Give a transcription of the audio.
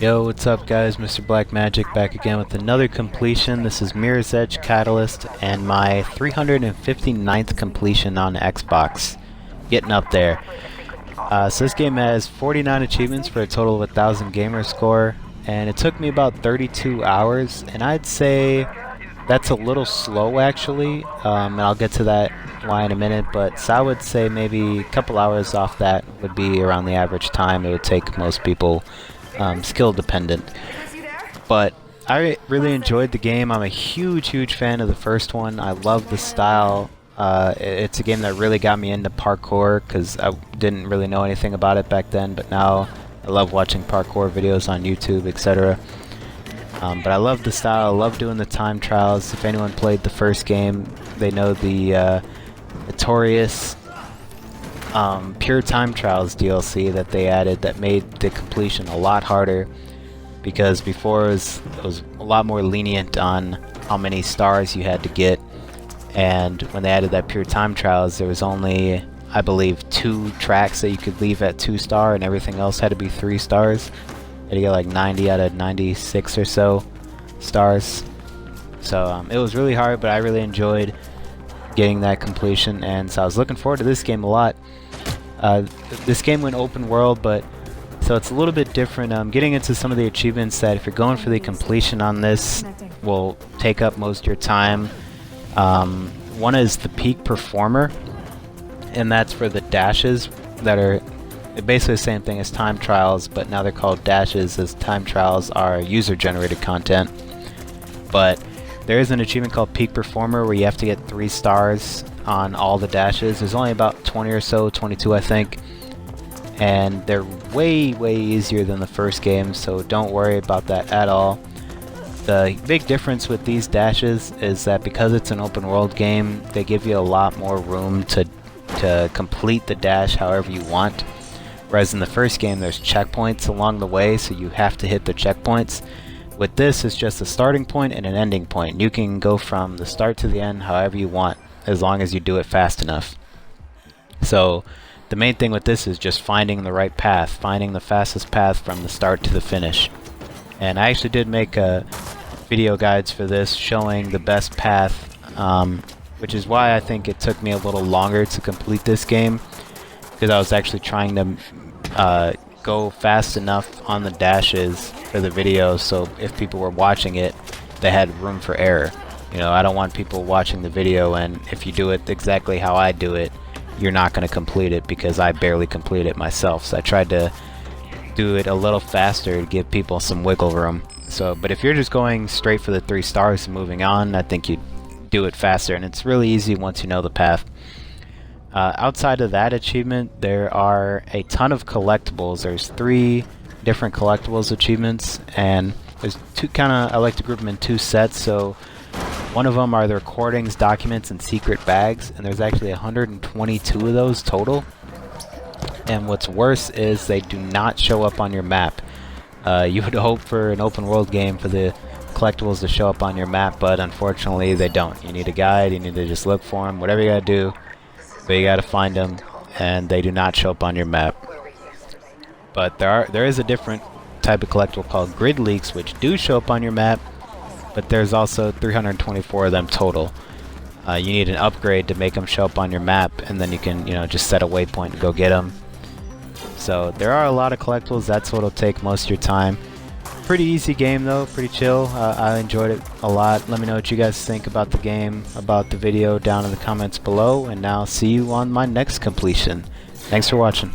Yo, what's up guys? Mr. BLACKMAGIK back again with another completion. This is Mirror's Edge Catalyst and my 359th completion on Xbox. Getting up there. So this game has 49 achievements for a total of 1,000 gamer score, and it took me about 32 hours, and I'd say that's a little slow actually, and I'll get to that why in a minute, but so I would say maybe a couple hours off that would be around the average time it would take most people, skill dependent. But I really enjoyed the game. I'm a huge fan of the first one. I love the style. It's a game that really got me into parkour because I didn't really know anything about it back then, but now I love watching parkour videos on YouTube, etc. But I love the style. I love doing the time trials. If anyone played the first game, they know the notorious Pure Time Trials DLC that they added that made the completion a lot harder, because before it was a lot more lenient on how many stars you had to get, and when they added that Pure Time Trials there was only, I believe, 2 tracks that you could leave at 2-star and everything else had to be 3 stars. You had to get like 90 out of 96 or so stars. So it was really hard, but I really enjoyed getting that completion, and so I was looking forward to this game a lot. This game went open world, but so it's a little bit different. Getting into some of the achievements that if you're going for the completion on this will take up most of your time. One is the Peak Performer, and that's for the dashes that are basically the same thing as time trials, but now they're called dashes, as time trials are user-generated content. But there is an achievement called Peak Performer where you have to get 3 stars on all the dashes. There's only about 20 or so, 22 I think, and they're way easier than the first game, so don't worry about that at all. The big difference with these dashes is that because it's an open world game, they give you a lot more room to complete the dash however you want. Whereas in the first game there's checkpoints along the way, so you have to hit the checkpoints. With this, it's just a starting point and an ending point. You can go from the start to the end however you want, as long as you do it fast enough. So the main thing with this is just finding the right path, finding the fastest path from the start to the finish. And I actually did make video guides for this showing the best path, which is why I think it took me a little longer to complete this game, because I was actually trying to go fast enough on the dashes for the video, so if people were watching it, they had room for error. You know, I don't want people watching the video and if you do it exactly how I do it, you're not going to complete it, because I barely complete it myself. So I tried to do it a little faster to give people some wiggle room. So, but if you're just going straight for the 3 stars and moving on, I think you do it faster, and it's really easy once you know the path. Outside of that achievement, there are a ton of collectibles. There's 3 different collectibles achievements, and there's I like to group them in 2 sets. So one of them are the recordings, documents, and secret bags, and there's actually 122 of those total. And what's worse is they do not show up on your map. You would hope for an open world game for the collectibles to show up on your map, but unfortunately they don't. You need a guide, you need to just look for them, whatever you gotta do. But you gotta find them, and they do not show up on your map. But there is a different type of collectible called grid leaks, which do show up on your map, but there's also 324 of them total. You need an upgrade to make them show up on your map, and then you can, just set a waypoint to go get them. So there are a lot of collectibles. That's what'll take most of your time. Pretty easy game though, pretty chill. I enjoyed it a lot. Let me know what you guys think about the game, about the video down in the comments below, and now see you on my next completion. Thanks for watching.